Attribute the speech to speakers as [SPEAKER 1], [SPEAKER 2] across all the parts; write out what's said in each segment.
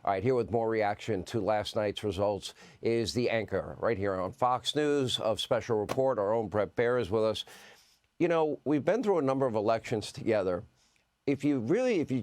[SPEAKER 1] All right, here with more reaction to last night's results is the anchor right here on Fox News of Special Report. Our own Bret Baier is with us. You know, we've been through a number of elections together. If you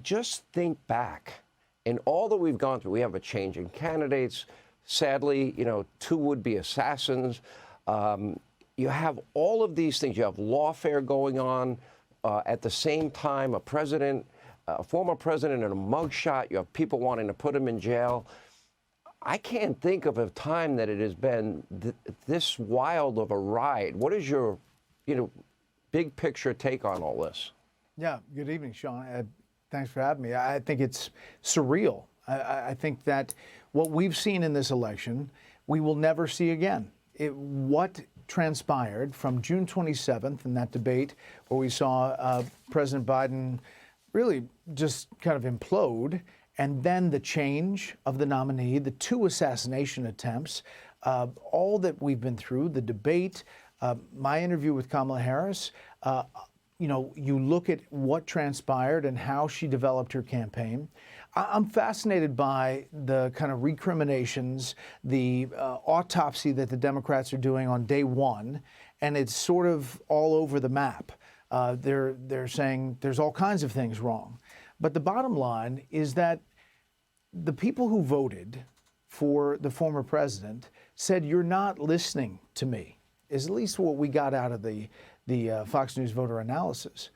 [SPEAKER 1] just think back in all that we've gone through, we have a change in candidates. Sadly, you know, 2 would-be assassins. You have all of these things. You have lawfare going on at the same time, a former president in a mugshot. You have people wanting to put him in jail. I can't think of a time that it has been this wild of a ride. What is your, big picture take on all this?
[SPEAKER 2] Yeah, good evening, Sean. Thanks for having me. I think it's surreal. I think that what we've seen in this election, we will never see again. What transpired from June 27th in that debate where we saw President Biden really just kind of implode, and then the change of the nominee, the 2 assassination attempts, all that we've been through, the debate, my interview with Kamala Harris, you look at what transpired and how she developed her campaign. I'm fascinated by the kind of recriminations, the autopsy that the Democrats are doing on day one, and it's sort of all over the map. They're saying there's all kinds of things wrong. But the bottom line is that the people who voted for the former president said, "You're not listening to me," is at least what we got out of the Fox News voter analysis.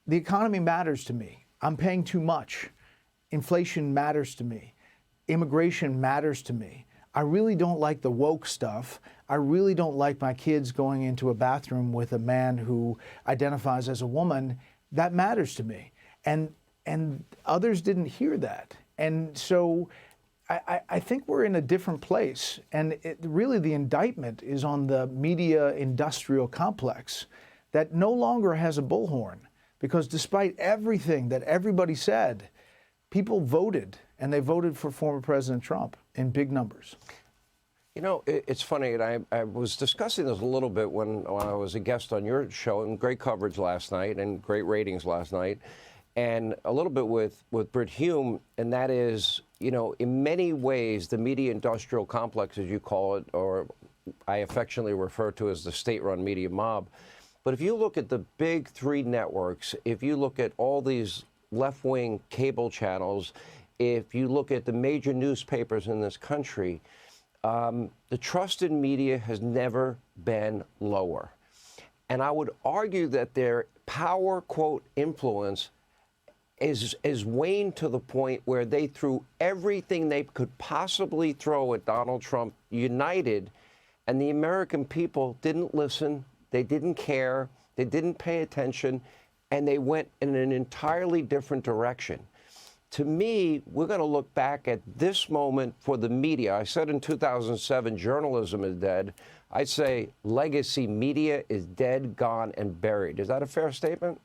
[SPEAKER 2] The economy matters to me. I'm paying too much. Inflation matters to me. Immigration matters to me. I really don't like the woke stuff. I really don't like my kids going into a bathroom with a man who identifies as a woman. That matters to me. And others didn't hear that. And so I think we're in a different place. And really the indictment is on the media industrial complex that no longer has a bullhorn, because despite everything that everybody said, people voted, and they voted for former President Trump in big numbers.
[SPEAKER 1] You know, it's funny, and I was discussing this a little bit when I was a guest on your show, and great coverage last night and great ratings last night, and a little bit with Brit Hume, and that is, in many ways, the media industrial complex, as you call it, or I affectionately refer to as the state-run media mob. But if you look at the big 3 networks, if you look at all these left-wing cable channels, if you look at the major newspapers in this country, the trust in media has never been lower. And I would argue that their power, quote, influence is waned to the point where they threw everything they could possibly throw at Donald Trump united, and the American people didn't listen, they didn't care, they didn't pay attention, and they went in an entirely different direction. To me, we're going to look back at this moment for the media. I said in 2007, journalism is dead. I'd say legacy media is dead, gone, and buried. Is that a fair statement?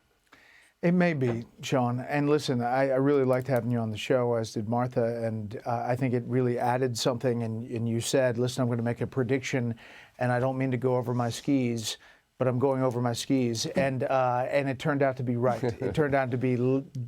[SPEAKER 2] It may be, Sean. And listen, I really liked having you on the show, as did Martha. And I think it really added something. And you said, listen, I'm going to make a prediction, and I don't mean to go over my skis, but I'm going over my skis, and it turned out to be right. It turned out to be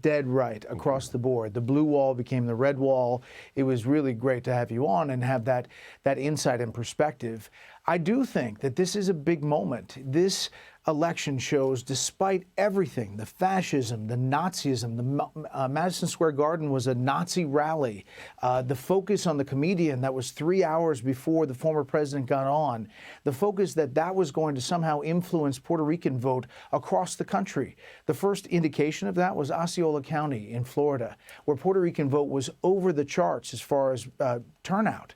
[SPEAKER 2] dead right across the board. The blue wall became the red wall. It was really great to have you on and have that insight and perspective. I do think that this is a big moment. This election shows, despite everything, the fascism, the Nazism, the Madison Square Garden was a Nazi rally, the focus on the comedian that was 3 hours before the former president got on, the focus that was going to somehow influence Puerto Rican vote across the country. The first indication of that was Osceola County in Florida, where Puerto Rican vote was over the charts as far as turnout.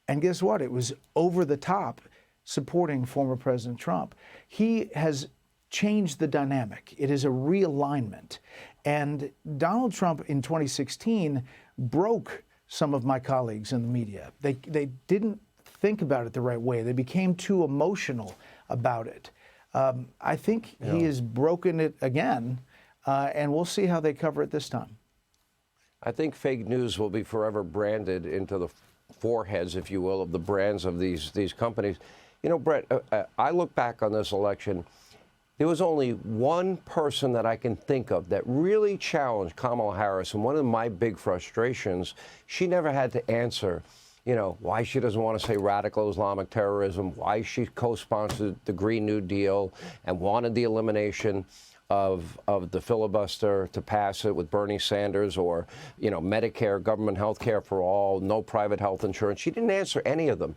[SPEAKER 2] And guess what? It was over the top supporting former President Trump. He has changed the dynamic. It is a realignment. And Donald Trump in 2016 broke some of my colleagues in the media. They didn't think about it the right way. They became too emotional about it. I think he has broken it again, and we'll see how they cover it this time.
[SPEAKER 1] I think fake news will be forever branded into the foreheads, if you will, of the brands of these companies. You know, Bret, I look back on this election. There was only one person that I can think of that really challenged Kamala Harris, and one of my big frustrations, she never had to answer, you know, why she doesn't want to say radical Islamic terrorism, why she co-sponsored the Green New Deal and wanted the elimination of the filibuster to pass it with Bernie Sanders, or, you know, Medicare, government health care for all, no private health insurance. She didn't answer any of them.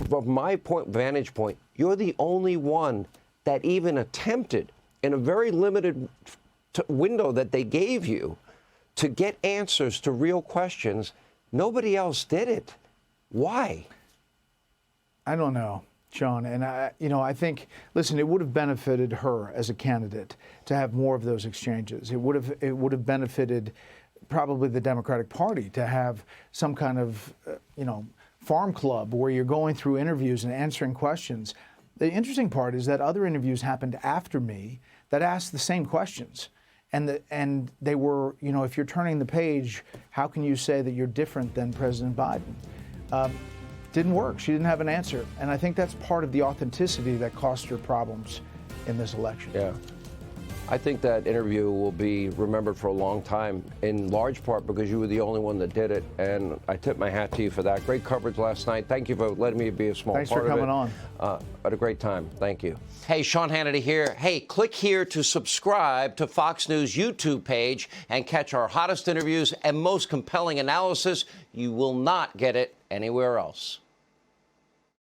[SPEAKER 1] From my vantage point, you're the only one that even attempted, in a very limited window that they gave you, to get answers to real questions. Nobody else did it. Why?
[SPEAKER 2] I don't know, Sean. And I think, listen, it would have benefited her as a candidate to have more of those exchanges. It would have benefited probably the Democratic Party to have some kind of, farm club where you're going through interviews and answering questions. The interesting part is that other interviews happened after me that asked the same questions. And they were, if you're turning the page, how can you say that you're different than President Biden? Didn't work. She didn't have an answer. And I think that's part of the authenticity that cost her problems in this election.
[SPEAKER 1] Yeah. I think that interview will be remembered for a long time, in large part because you were the only one that did it, and I tip my hat to you for that. Great coverage last night. Thank you for letting me be a small part of it.
[SPEAKER 2] Thanks for coming on.
[SPEAKER 1] Had a great time. Thank you. Hey, Sean Hannity here. Hey, click here to subscribe to Fox News YouTube page and catch our hottest interviews and most compelling analysis. You will not get it anywhere else.